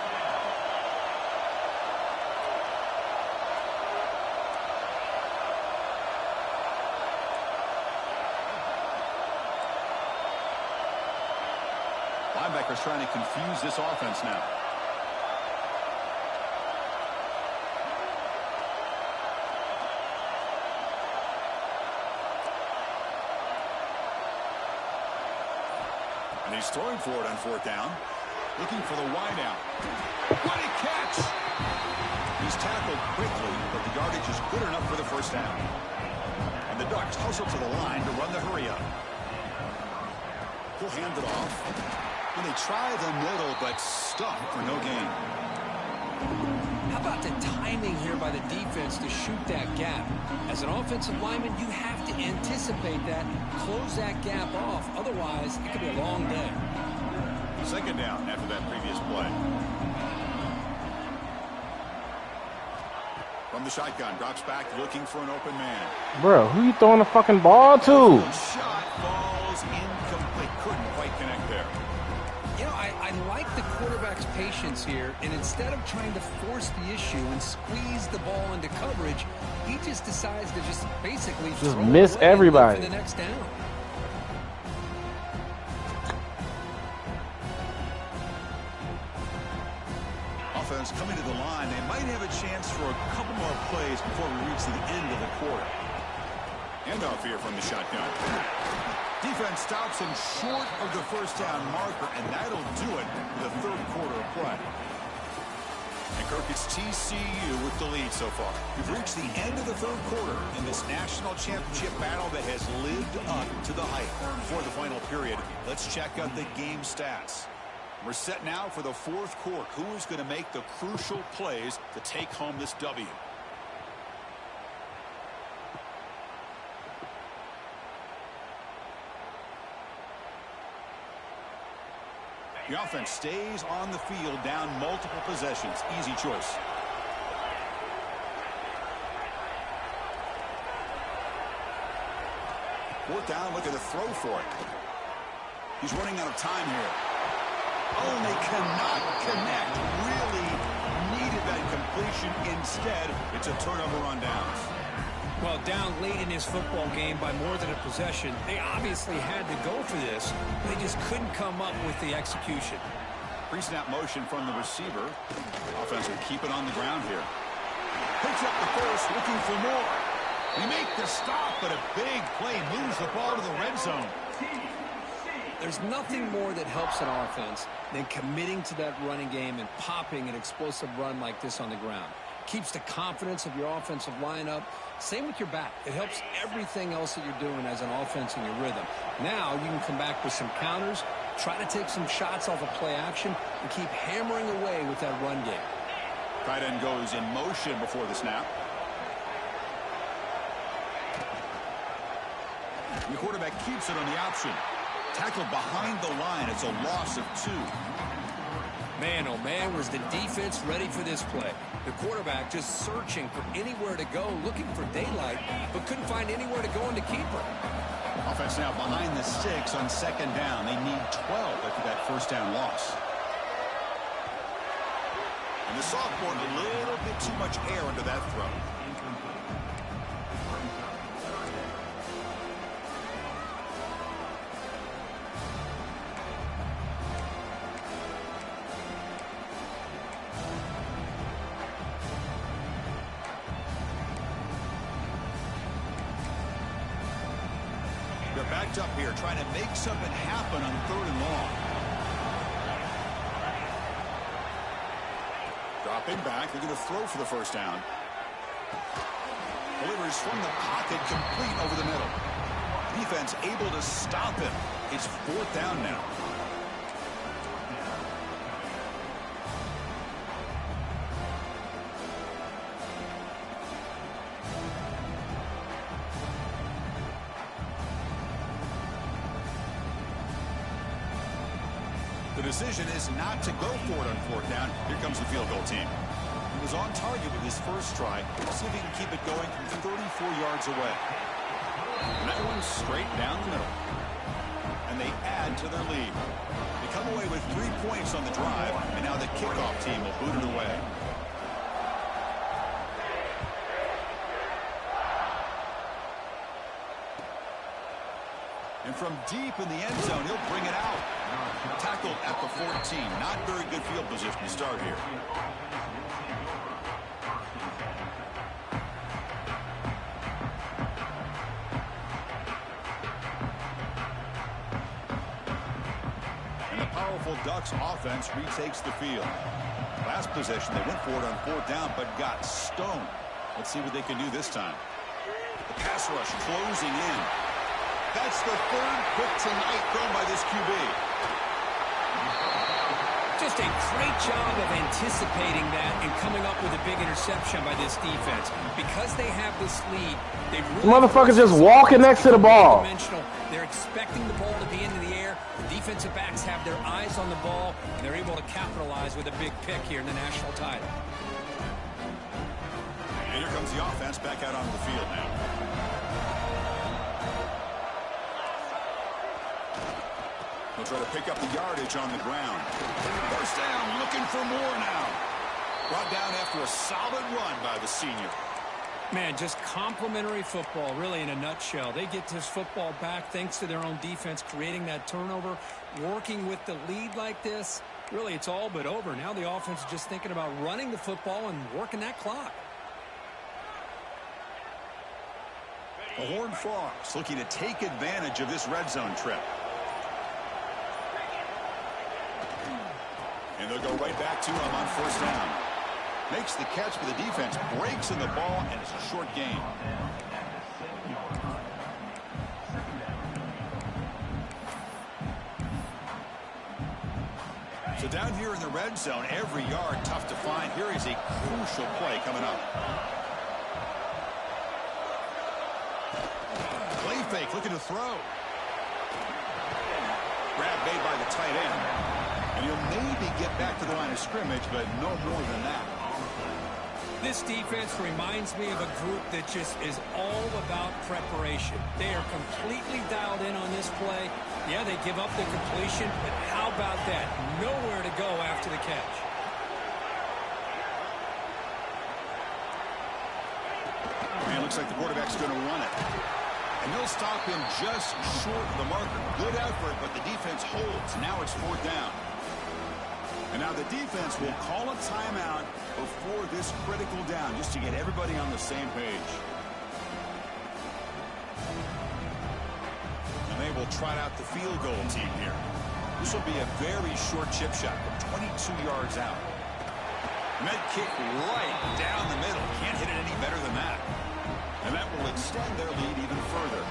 Speaker 2: Linebackers trying to confuse this offense now. And he's throwing for it on 4th down. Looking for the wide out. What a catch! He's tackled quickly, but the yardage is good enough for the 1st down. And the Ducks hustle to the line to run the hurry up. He'll hand it off. And they try the middle, but stuck for no gain.
Speaker 3: How about the timing here by the defense to shoot that gap? As an offensive lineman, you have to anticipate that, close that gap off. Otherwise, it could be a long day.
Speaker 2: 2nd down after that previous play. From the shotgun, drops back looking for an open man.
Speaker 1: Bro, who you throwing the fucking ball to?
Speaker 2: Shot falls incomplete. Couldn't quite connect there.
Speaker 3: You know, I like the quarterback's patience here, and instead of trying to force the issue and squeeze the ball into coverage, he just decides to just basically
Speaker 1: just
Speaker 3: throw
Speaker 1: miss
Speaker 3: it away
Speaker 1: everybody.
Speaker 3: for the next down.
Speaker 2: Offense coming to the line. They might have a chance for a couple more plays before we reach the end of the quarter. Handoff here from the shotgun. Defense stops him short of the 1st down marker, and that'll do it for the 3rd quarter of play. And Kirk, it's TCU with the lead so far. We've reached the end of the 3rd quarter in this national championship battle that has lived up to the hype. Before the final period, let's check out the game stats. We're set now for the fourth quarter. Who is going to make the crucial plays to take home this W? The offense stays on the field, down multiple possessions. Easy choice. Fourth down, looking to throw for it. He's running out of time here. Oh, and they cannot connect. Really needed that completion. Instead, it's a turnover on downs.
Speaker 4: Well, down late in his football game by more than a possession, they obviously had to go for this. They just couldn't come up with the execution.
Speaker 2: Pre-snap motion from the receiver. Offense will keep it on the ground here. Picks up the first, looking for more. They make the stop, but a big play moves the ball to the red zone.
Speaker 3: There's nothing more that helps an offense than committing to that running game and popping an explosive run like this on the ground. Keeps the confidence of your offensive lineup. Same with your back. It helps everything else that you're doing as an offense in your rhythm. Now you can come back with some counters, try to take some shots off of play action, and keep hammering away with that run game.
Speaker 2: Tight end goes in motion before the snap. The quarterback keeps it on the option. Tackled behind the line. It's a loss of 2.
Speaker 3: Man, oh man, was the defense ready for this play. The quarterback just searching for anywhere to go, looking for daylight, but couldn't find anywhere to go in the keeper.
Speaker 2: Offense now behind the 6 on second down. They need 12 after that first down loss. And the sophomore, a little bit too much air into that throw. Backed up here, trying to make something happen on 3rd and long. Dropping back, they're going to throw for the first down. Delivers from the pocket, complete over the middle. Defense able to stop him. It's 4th down now. The decision is not to go for it on 4th down. Here comes the field goal team. He was on target with his first try. Let's see if he can keep it going from 34 yards away. And that one's straight down the middle. And they add to their lead. They come away with 3 points on the drive, and now the kickoff team will boot it away. And from deep in the end zone, he'll bring it out. Tackled at the 14. Not very good field position to start here. And the powerful Ducks offense retakes the field. Last possession, they went for it on 4th down, but got stoned. Let's see what they can do this time. The pass rush closing in. That's the 3rd pick tonight thrown by this QB.
Speaker 3: Just a great job of anticipating that and coming up with a big interception by this defense. Because they have this lead, they really
Speaker 1: motherfuckers just walking next to the ball.
Speaker 3: They're expecting the ball to be into the air. The defensive backs have their eyes on the ball, and they're able to capitalize with a big pick here in the national title.
Speaker 2: And here comes the offense back out onto the field now. They'll try to pick up the yardage on the ground. First down, looking for more now. Brought down after a solid run by the senior.
Speaker 4: Man, just complimentary football, really, in a nutshell. They get this football back thanks to their own defense, creating that turnover, working with the lead like this. Really, it's all but over. Now the offense is just thinking about running the football and working that clock.
Speaker 2: The Horned Frogs looking to take advantage of this red zone trip. And they'll go right back to him on 1st down. Makes the catch, but the defense breaks in the ball, and it's a short gain. So down here in the red zone, every yard tough to find. Here is a crucial play coming up. Play fake, looking to throw. Grab made by the tight end. And he'll maybe get back to the line of scrimmage, but no more than that.
Speaker 4: This defense reminds me of a group that just is all about preparation. They are completely dialed in on this play. Yeah, they give up the completion, but how about that? Nowhere to go after the catch.
Speaker 2: And it looks like the quarterback's going to run it. And they'll stop him just short of the marker. Good effort, but the defense holds. Now it's 4th down. And now the defense will call a timeout before this critical down, just to get everybody on the same page. And they will trot out the field goal team here. This will be a very short chip shot from 22 yards out. Med kick right down the middle. Can't hit it any better than that. And that will extend their lead even further.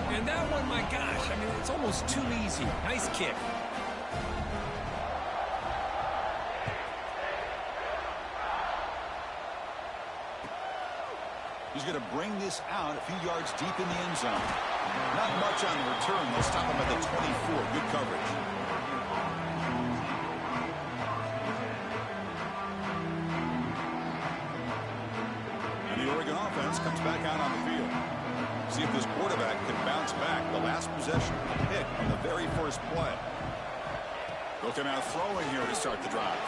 Speaker 4: And that one, my gosh, I mean, it's almost too easy. Nice kick.
Speaker 2: He's going to bring this out a few yards deep in the end zone. Not much on the return. They'll stop him at the 24. Good coverage. And the Oregon offense comes back out on the field. See if this quarterback can bounce back. The last possession, a pick on the very first play. They'll come out throwing here to start the drive.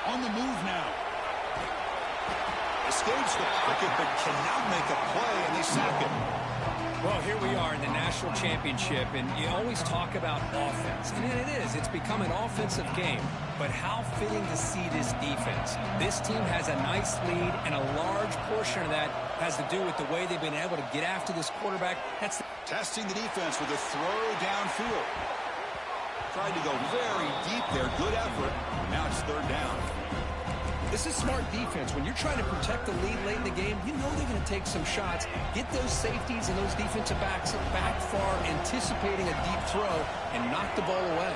Speaker 2: On the move now. Escapes the pocket, but cannot make a play, and they sack him.
Speaker 4: Well, here we are in the national championship, and you always talk about offense. And it is. It's become an offensive game. But how fitting to see this defense. This team has a nice lead, and a large portion of that has to do with the way they've been able to get after this quarterback.
Speaker 2: Testing the defense with a throw downfield. Tried to go very deep there. Good effort. Now it's 3rd down.
Speaker 4: This is smart defense. When you're trying to protect the lead late in the game, you know they're going to take some shots, get those safeties and those defensive backs back far, anticipating a deep throw, and knock the ball away.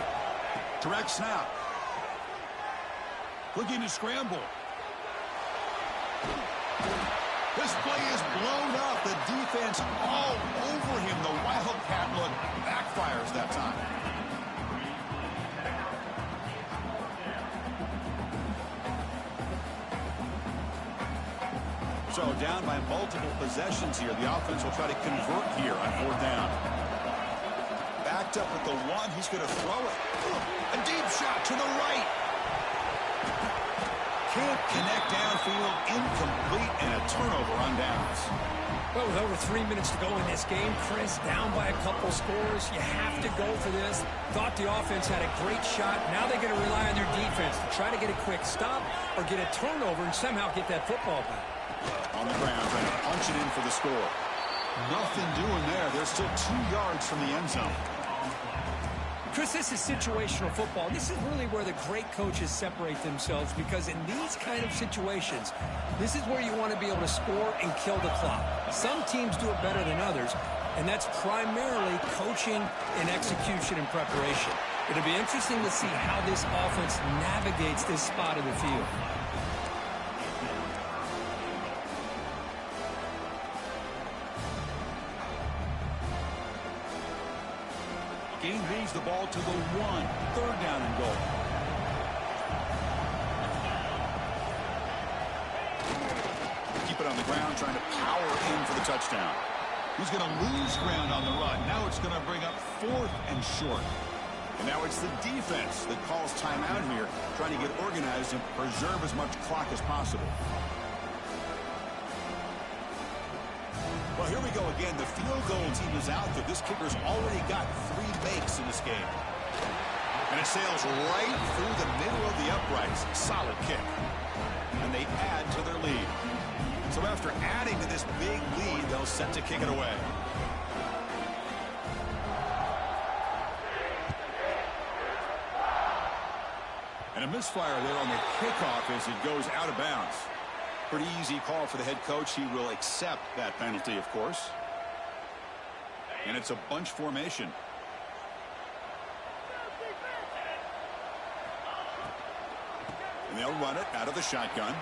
Speaker 2: Direct snap. Looking to scramble. This play is blown up. The defense all over him. The wildcat look backfires that time. So down by multiple possessions here. The offense will try to convert here on 4th down. Backed up with the 1. He's going to throw it. A deep shot to the right. Can't connect downfield. Incomplete, and a turnover on downs.
Speaker 4: Well, with over 3 minutes to go in this game, Chris, down by a couple scores, you have to go for this. Thought the offense had a great shot. Now they're going to rely on their defense to try to get a quick stop or get a turnover and somehow get that football back.
Speaker 2: On the ground, trying to punch it in for the score. Nothing doing there. They're still 2 yards from the end zone.
Speaker 4: Chris, this is situational football. This is really where the great coaches separate themselves, because in these kind of situations, this is where you want to be able to score and kill the clock. Some teams do it better than others, and that's primarily coaching and execution and preparation. It'll be interesting to see how this offense navigates this spot of the field.
Speaker 2: Gain moves the ball to the 1. 3rd down and goal. Keep it on the ground, trying to power in for the touchdown. He's going to lose ground on the run. Now it's going to bring up 4th and short. And now it's the defense that calls timeout here, trying to get organized and preserve as much clock as possible. Well, here we go again. The field goal team is out there. This kicker's already got 3 makes in this game. And it sails right through the middle of the uprights. Solid kick. And they add to their lead. So after adding to this big lead, they'll set to kick it away. And a misfire there on the kickoff as it goes out of bounds. Pretty easy call for the head coach. He will accept that penalty, of course. And it's a bunch formation. And they'll run it out of the shotgun.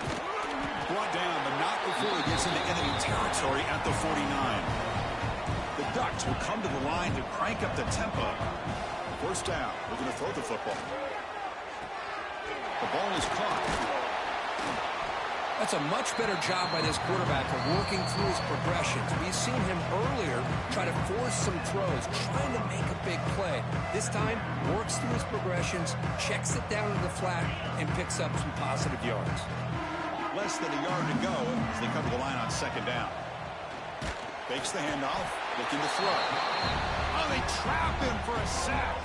Speaker 2: Brought down, but not before he gets into enemy territory at the 49. The Ducks will come to the line to crank up the tempo. First down. We're going to throw the football. The ball is caught.
Speaker 3: That's a much better job by this quarterback of working through his progressions. We've seen him earlier try to force some throws, trying to make a big play. This time, works through his progressions, checks it down to the flat, and picks up some positive yards.
Speaker 2: Less than a yard to go as they come to the line on second down. Fakes the handoff, looking to throw. Oh, they trap him for a sack.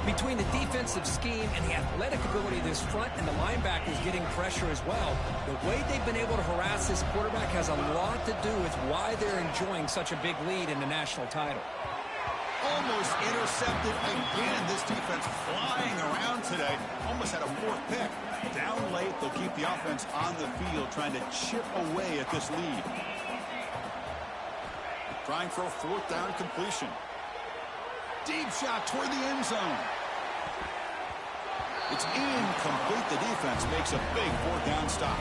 Speaker 3: Between the defensive scheme and the athletic ability of this front and the linebackers getting pressure as well, the way they've been able to harass this quarterback has a lot to do with why they're enjoying such a big lead in the national title.
Speaker 2: Almost intercepted again. This defense flying around today. Almost had a fourth pick. Down late, they'll keep the offense on the field trying to chip away at this lead. Trying for a fourth down completion. Deep shot toward the end zone. It's incomplete. The defense makes a big fourth down stop.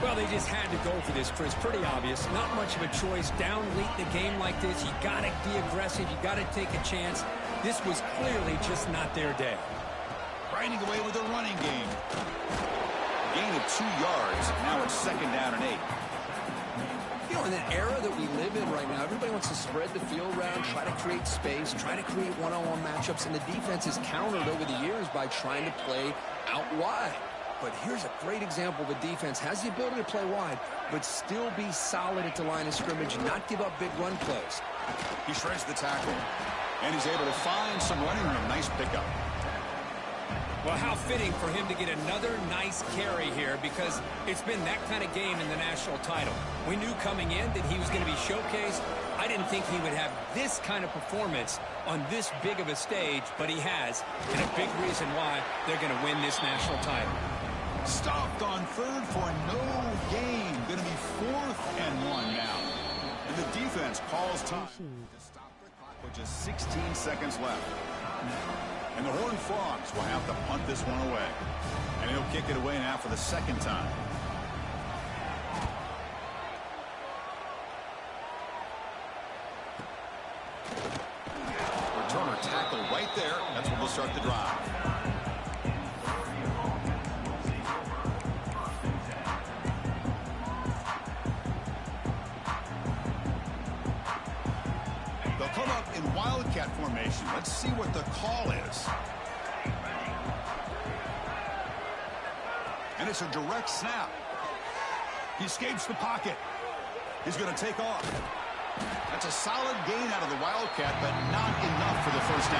Speaker 4: Well, they just had to go for this, Chris. Pretty obvious. Not much of a choice. Down late in a game like this, you got to be aggressive. You got to take a chance. This was clearly just not their day.
Speaker 2: Grinding away with a running game. A gain of 2 yards. Now it's second down and 8.
Speaker 3: You know, in the era that we live in right now, everybody wants to spread the field around, try to create space, try to create one-on-one matchups, and the defense is countered over the years by trying to play out wide. But here's a great example of a defense has the ability to play wide, but still be solid at the line of scrimmage, not give up big run plays.
Speaker 2: He shreds the tackle, and he's able to find some running room. Nice pickup.
Speaker 4: Well, how fitting for him to get another nice carry here, because it's been that kind of game in the national title. We knew coming in that he was going to be showcased. I didn't think he would have this kind of performance on this big of a stage, but he has, and a big reason why they're going to win this national title.
Speaker 2: Stopped on third for no gain. Going to be 4th and 1 now. And the defense calls time to stop the clock with just 16 seconds left. And the Horned Frogs will have to punt this one away. And he'll kick it away now for the second time. Returner tackle right there. That's when we'll start the drive. They'll come up in wildcat formation. Let's see what the call is. And it's a direct snap. He escapes the pocket. He's going to take off. That's a solid gain out of the wildcat, but not enough for the first down.